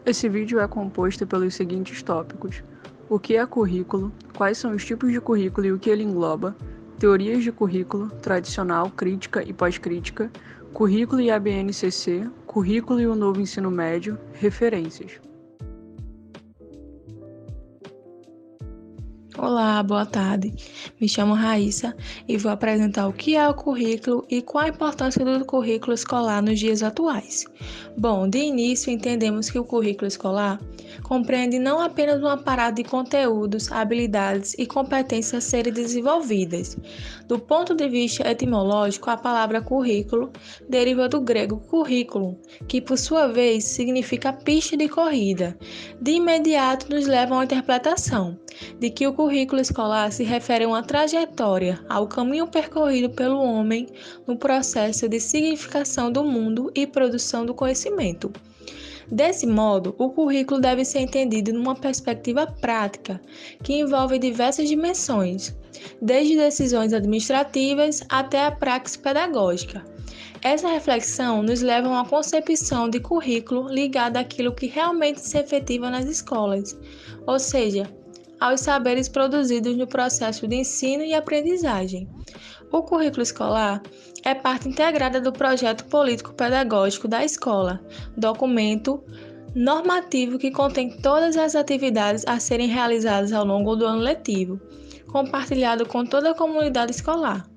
Esse vídeo é composto pelos seguintes tópicos: o que é currículo, quais são os tipos de currículo e o que ele engloba, teorias de currículo, tradicional, crítica e pós-crítica, currículo e ABNCC, currículo e o novo ensino médio, referências. Olá, boa tarde. Me chamo Raíssa e vou apresentar o que é o currículo e qual a importância do currículo escolar nos dias atuais. Bom, de início entendemos que o currículo escolar compreende não apenas um aparato de conteúdos, habilidades e competências a serem desenvolvidas. Do ponto de vista etimológico, a palavra currículo deriva do grego currículo, que por sua vez significa pista de corrida. De imediato nos leva a uma interpretação de que o currículo escolar se refere a uma trajetória, ao caminho percorrido pelo homem no processo de significação do mundo e produção do conhecimento. Desse modo, o currículo deve ser entendido numa perspectiva prática, que envolve diversas dimensões, desde decisões administrativas até a praxis pedagógica. Essa reflexão nos leva a uma concepção de currículo ligada àquilo que realmente se efetiva nas escolas, ou seja, aos saberes produzidos no processo de ensino e aprendizagem. O currículo escolar é parte integrada do projeto político-pedagógico da escola, documento normativo que contém todas as atividades a serem realizadas ao longo do ano letivo, compartilhado com toda a comunidade escolar.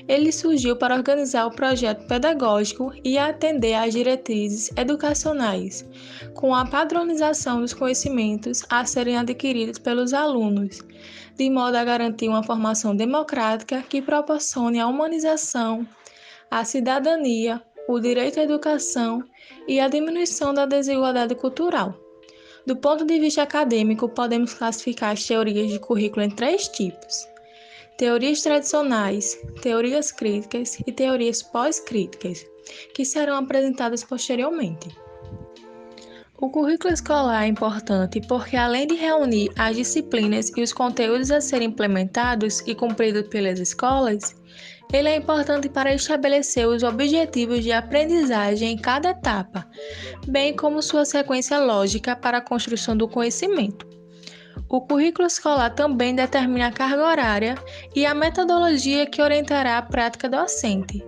Ele surgiu para organizar o projeto pedagógico e atender às diretrizes educacionais, com a padronização dos conhecimentos a serem adquiridos pelos alunos, de modo a garantir uma formação democrática que proporcione a humanização, a cidadania, o direito à educação e a diminuição da desigualdade cultural. Do ponto de vista acadêmico, podemos classificar as teorias de currículo em três tipos: teorias tradicionais, teorias críticas e teorias pós-críticas, que serão apresentadas posteriormente. O currículo escolar é importante porque, além de reunir as disciplinas e os conteúdos a serem implementados e cumpridos pelas escolas, ele é importante para estabelecer os objetivos de aprendizagem em cada etapa, bem como sua sequência lógica para a construção do conhecimento. O currículo escolar também determina a carga horária e a metodologia que orientará a prática docente.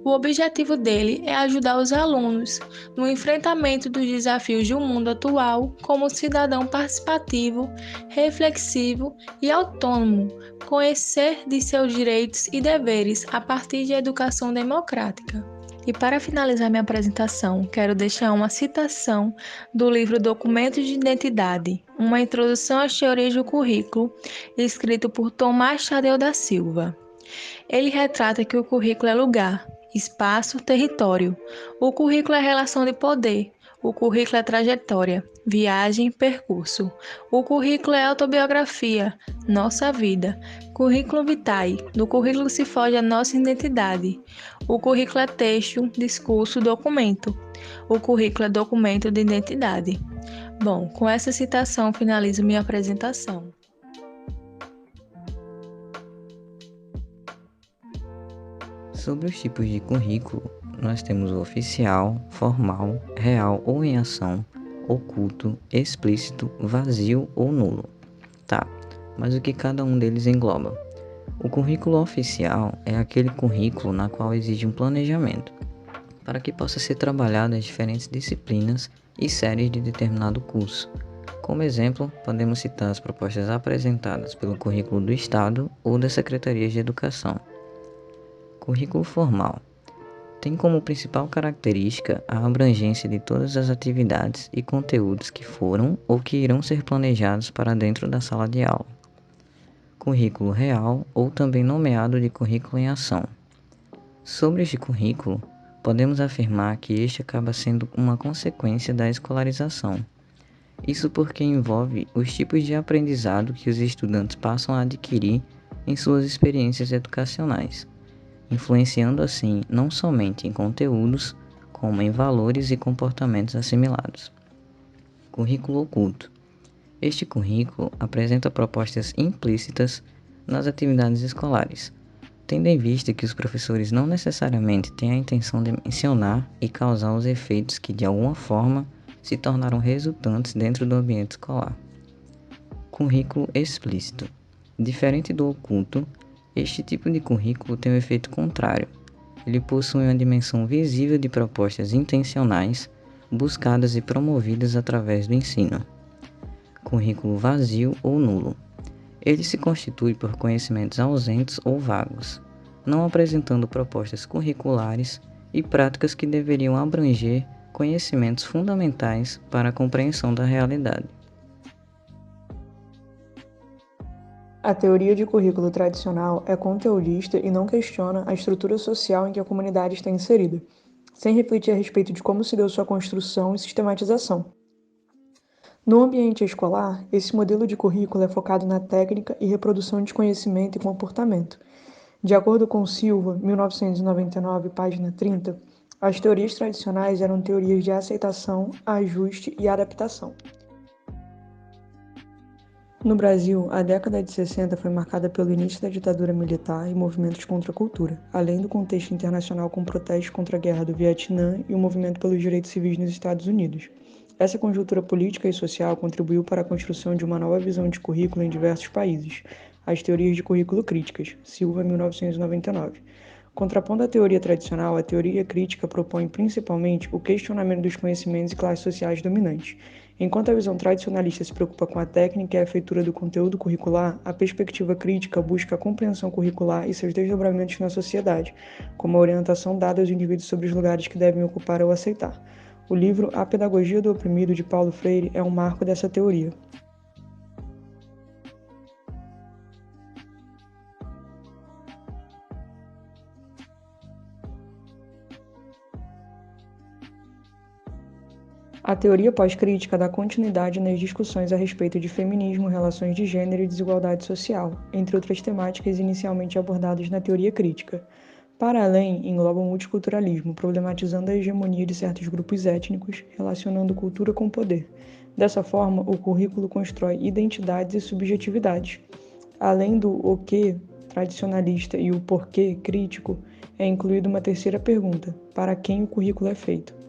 O objetivo dele é ajudar os alunos no enfrentamento dos desafios de um mundo atual como cidadão participativo, reflexivo e autônomo, conhecer de seus direitos e deveres a partir de educação democrática. E para finalizar minha apresentação, quero deixar uma citação do livro Documentos de Identidade, uma introdução às teorias do currículo, escrito por Tomás Tadeu da Silva. Ele retrata que o currículo é lugar, espaço, território. O currículo é relação de poder. O currículo é trajetória, viagem, percurso. O currículo é autobiografia, nossa vida. Currículo vitae, do currículo se forja a nossa identidade. O currículo é texto, discurso, documento. O currículo é documento de identidade. Bom, com essa citação finalizo minha apresentação. Sobre os tipos de currículo, nós temos o oficial, formal, real ou em ação, oculto, explícito, vazio ou nulo. Tá, mas o que cada um deles engloba? O currículo oficial é aquele currículo na qual exige um planejamento, para que possa ser trabalhado as diferentes disciplinas e séries de determinado curso. Como exemplo, podemos citar as propostas apresentadas pelo currículo do Estado ou das Secretarias de Educação. Currículo formal tem como principal característica a abrangência de todas as atividades e conteúdos que foram ou que irão ser planejados para dentro da sala de aula. Currículo real, ou também nomeado de currículo em ação. Sobre este currículo, podemos afirmar que este acaba sendo uma consequência da escolarização. Isso porque envolve os tipos de aprendizado que os estudantes passam a adquirir em suas experiências educacionais, influenciando assim não somente em conteúdos, como em valores e comportamentos assimilados. Currículo oculto. Este currículo apresenta propostas implícitas nas atividades escolares, tendo em vista que os professores não necessariamente têm a intenção de mencionar e causar os efeitos que de alguma forma se tornaram resultantes dentro do ambiente escolar. Currículo explícito. Diferente do oculto, este tipo de currículo tem um efeito contrário. Ele possui uma dimensão visível de propostas intencionais, buscadas e promovidas através do ensino. Currículo vazio ou nulo. Ele se constitui por conhecimentos ausentes ou vagos, não apresentando propostas curriculares e práticas que deveriam abranger conhecimentos fundamentais para a compreensão da realidade. A teoria de currículo tradicional é conteudista e não questiona a estrutura social em que a comunidade está inserida, sem refletir a respeito de como se deu sua construção e sistematização. No ambiente escolar, esse modelo de currículo é focado na técnica e reprodução de conhecimento e comportamento. De acordo com Silva, 1999, página 30, as teorias tradicionais eram teorias de aceitação, ajuste e adaptação. No Brasil, a década de 60 foi marcada pelo início da ditadura militar e movimentos contra a cultura, além do contexto internacional com protestos contra a guerra do Vietnã e o movimento pelos direitos civis nos Estados Unidos. Essa conjuntura política e social contribuiu para a construção de uma nova visão de currículo em diversos países, as teorias de currículo críticas, Silva, 1999. Contrapondo a teoria tradicional, a teoria crítica propõe principalmente o questionamento dos conhecimentos e classes sociais dominantes. Enquanto a visão tradicionalista se preocupa com a técnica e a feitura do conteúdo curricular, a perspectiva crítica busca a compreensão curricular e seus desdobramentos na sociedade, como a orientação dada aos indivíduos sobre os lugares que devem ocupar ou aceitar. O livro A Pedagogia do Oprimido, de Paulo Freire, é um marco dessa teoria. A teoria pós-crítica dá continuidade nas discussões a respeito de feminismo, relações de gênero e desigualdade social, entre outras temáticas inicialmente abordadas na teoria crítica. Para além, engloba o multiculturalismo, problematizando a hegemonia de certos grupos étnicos, relacionando cultura com poder. Dessa forma, o currículo constrói identidades e subjetividades. Além do o que tradicionalista e o porquê crítico, é incluída uma terceira pergunta: para quem o currículo é feito?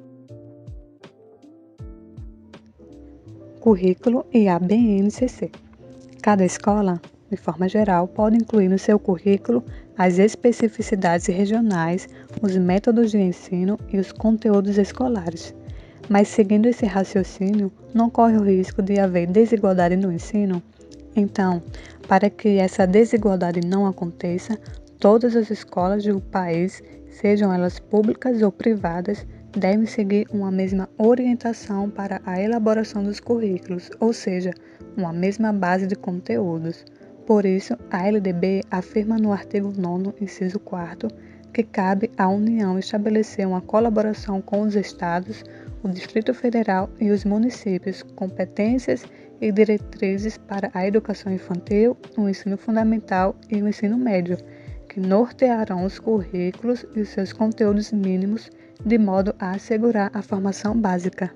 Currículo e a BNCC. Cada escola, de forma geral, pode incluir no seu currículo as especificidades regionais, os métodos de ensino e os conteúdos escolares. Mas, seguindo esse raciocínio, não corre o risco de haver desigualdade no ensino? Então, para que essa desigualdade não aconteça, todas as escolas do país, sejam elas públicas ou privadas, devem seguir uma mesma orientação para a elaboração dos currículos, ou seja, uma mesma base de conteúdos. Por isso, a LDB afirma no artigo 9º, inciso 4º, que cabe à União estabelecer uma colaboração com os Estados, o Distrito Federal e os municípios, competências e diretrizes para a educação infantil, o ensino fundamental e o ensino médio, que nortearão os currículos e os seus conteúdos mínimos de modo a assegurar a formação básica.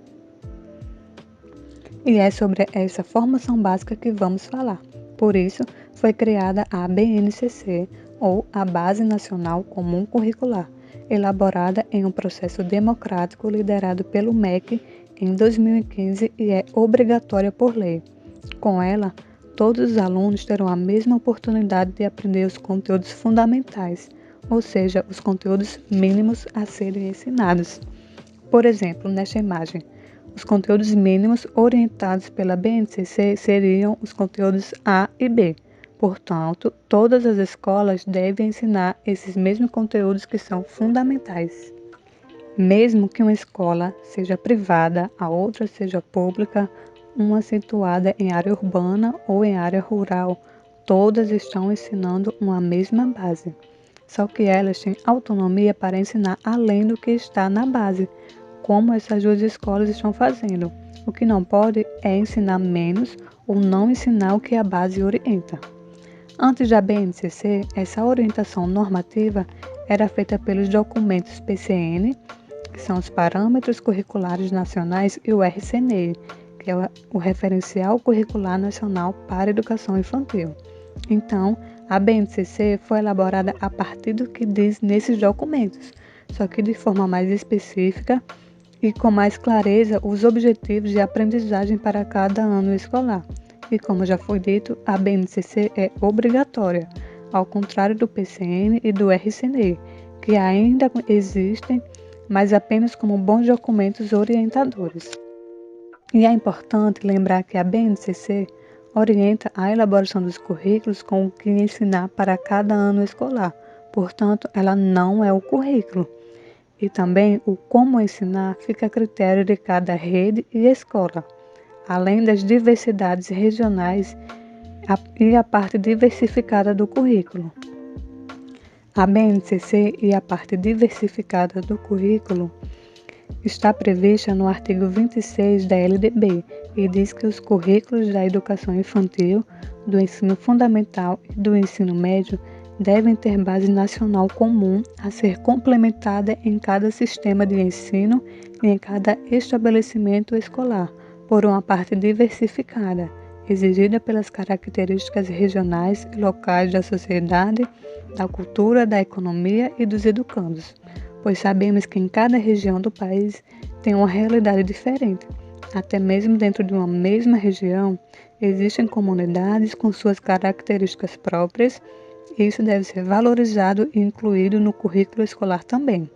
E é sobre essa formação básica que vamos falar. Por isso, foi criada a BNCC, ou a Base Nacional Comum Curricular, elaborada em um processo democrático liderado pelo MEC em 2015 e é obrigatória por lei. Com ela, todos os alunos terão a mesma oportunidade de aprender os conteúdos fundamentais, ou seja, os conteúdos mínimos a serem ensinados. Por exemplo, nesta imagem, os conteúdos mínimos orientados pela BNCC seriam os conteúdos A e B. Portanto, todas as escolas devem ensinar esses mesmos conteúdos que são fundamentais. Mesmo que uma escola seja privada, a outra seja pública, uma situada em área urbana ou em área rural, todas estão ensinando uma mesma base. Só que elas têm autonomia para ensinar além do que está na base, como essas duas escolas estão fazendo. O que não pode é ensinar menos ou não ensinar o que a base orienta. Antes da BNCC, essa orientação normativa era feita pelos documentos PCN, que são os Parâmetros Curriculares Nacionais, e o RCNE, que é o Referencial Curricular Nacional para a Educação Infantil. Então, a BNCC foi elaborada a partir do que diz nesses documentos, só que de forma mais específica e com mais clareza os objetivos de aprendizagem para cada ano escolar. E como já foi dito, a BNCC é obrigatória, ao contrário do PCN e do RCNE, que ainda existem, mas apenas como bons documentos orientadores. E é importante lembrar que a BNCC orienta a elaboração dos currículos com o que ensinar para cada ano escolar, portanto, ela não é o currículo. E também o como ensinar fica a critério de cada rede e escola, além das diversidades regionais e a parte diversificada do currículo. A BNCC e a parte diversificada do currículo está prevista no artigo 26 da LDB e diz que os currículos da educação infantil, do ensino fundamental e do ensino médio devem ter base nacional comum a ser complementada em cada sistema de ensino e em cada estabelecimento escolar, por uma parte diversificada, exigida pelas características regionais e locais da sociedade, da cultura, da economia e dos educandos, pois sabemos que em cada região do país tem uma realidade diferente. Até mesmo dentro de uma mesma região, existem comunidades com suas características próprias, e isso deve ser valorizado e incluído no currículo escolar também.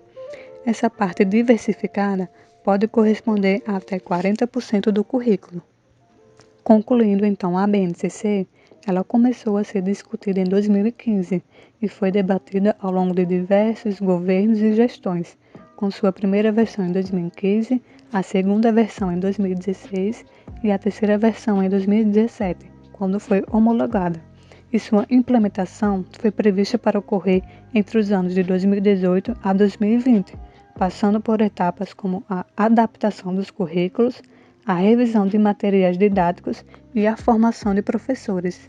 Essa parte diversificada pode corresponder a até 40% do currículo. Concluindo então a BNCC, ela começou a ser discutida em 2015 e foi debatida ao longo de diversos governos e gestões, com sua primeira versão em 2015, a segunda versão em 2016 e a terceira versão em 2017, quando foi homologada. E sua implementação foi prevista para ocorrer entre os anos de 2018 a 2020, passando por etapas como a adaptação dos currículos, a revisão de materiais didáticos e a formação de professores.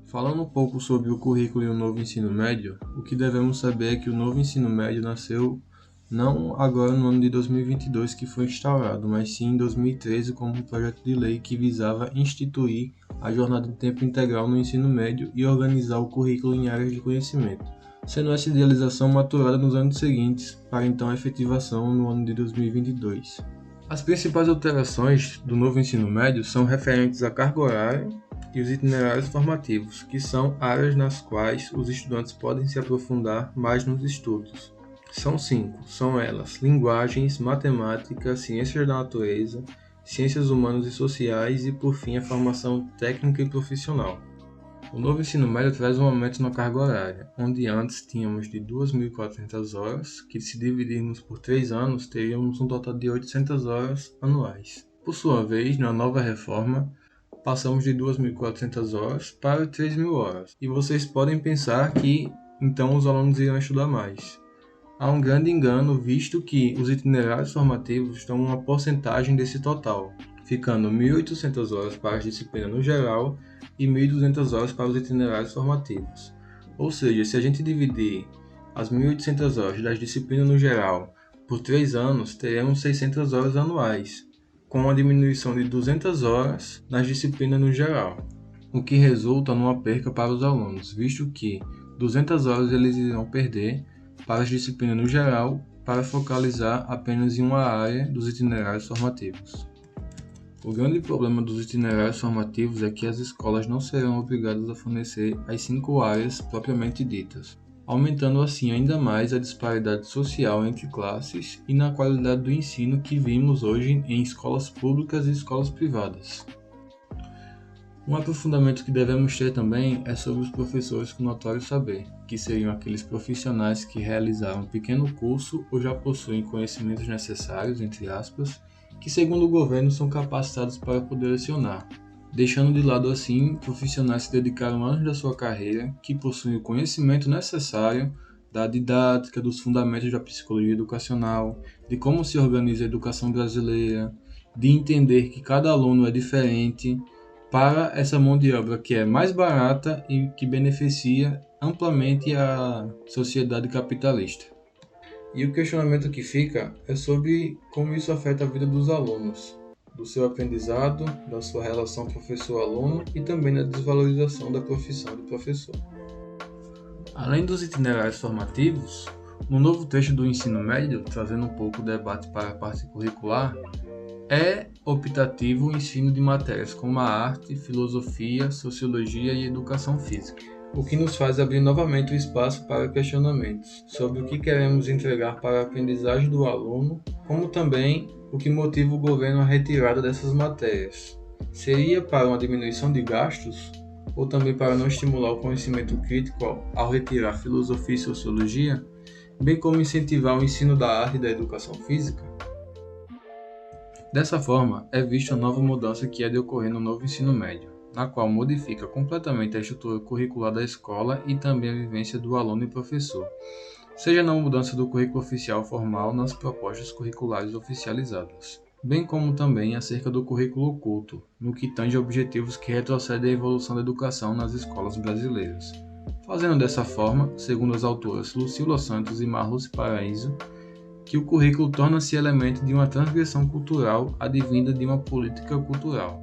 Falando um pouco sobre o currículo e o novo ensino médio, o que devemos saber é que o novo ensino médio nasceu não agora no ano de 2022 que foi instaurado, mas sim em 2013 como um projeto de lei que visava instituir a jornada de tempo integral no ensino médio e organizar o currículo em áreas de conhecimento, sendo essa idealização maturada nos anos seguintes para então a efetivação no ano de 2022. As principais alterações do novo ensino médio são referentes à carga horária e os itinerários formativos, que são áreas nas quais os estudantes podem se aprofundar mais nos estudos. São 5, são elas: linguagens, matemática, ciências da natureza, ciências humanas e sociais e, por fim, a formação técnica e profissional. O novo ensino médio traz um aumento na carga horária, onde antes tínhamos de 2.400 horas, que se dividirmos por 3 anos, teríamos um total de 800 horas anuais. Por sua vez, na nova reforma, passamos de 2.400 horas para 3.000 horas. E vocês podem pensar que, então, os alunos irão estudar mais. Há um grande engano, visto que os itinerários formativos dão uma porcentagem desse total, ficando 1.800 horas para a disciplina no geral e 1.200 horas para os itinerários formativos. Ou seja, se a gente dividir as 1.800 horas das disciplinas no geral por 3 anos, teremos 600 horas anuais, com uma diminuição de 200 horas nas disciplinas no geral, o que resulta numa perca para os alunos, visto que 200 horas eles irão perder para as disciplinas no geral para focalizar apenas em uma área dos itinerários formativos. O grande problema dos itinerários formativos é que as escolas não serão obrigadas a fornecer as 5 áreas propriamente ditas, aumentando assim ainda mais a disparidade social entre classes e na qualidade do ensino que vimos hoje em escolas públicas e escolas privadas. Um aprofundamento que devemos ter também é sobre os professores com notório saber, que seriam aqueles profissionais que realizaram um pequeno curso ou já possuem conhecimentos necessários, entre aspas, que segundo o governo são capacitados para poder lecionar, deixando de lado assim profissionais que dedicaram anos da sua carreira, que possuem o conhecimento necessário da didática, dos fundamentos da psicologia educacional, de como se organiza a educação brasileira, de entender que cada aluno é diferente, para essa mão de obra que é mais barata e que beneficia amplamente a sociedade capitalista. E o questionamento que fica é sobre como isso afeta a vida dos alunos, do seu aprendizado, da sua relação professor-aluno e também da desvalorização da profissão de professor. Além dos itinerários formativos, No novo texto do ensino médio, trazendo um pouco o debate para a parte curricular, é optativo o ensino de matérias como a arte, filosofia, sociologia e educação física, o que nos faz abrir novamente o espaço para questionamentos sobre o que queremos entregar para a aprendizagem do aluno, como também o que motiva o governo a retirada dessas matérias. Seria para uma diminuição de gastos ou também para não estimular o conhecimento crítico ao retirar filosofia e sociologia, bem como incentivar o ensino da arte e da educação física? Dessa forma, é vista a nova mudança que é de ocorrer no novo ensino médio, na qual modifica completamente a estrutura curricular da escola e também a vivência do aluno e professor, seja na mudança do currículo oficial formal nas propostas curriculares oficializadas, bem como também acerca do currículo oculto, no que tange a objetivos que retrocedem à evolução da educação nas escolas brasileiras. Fazendo dessa forma, segundo as autoras Lucila Santos e Marluce Paraíso, que o currículo torna-se elemento de uma transgressão cultural advinda de uma política cultural.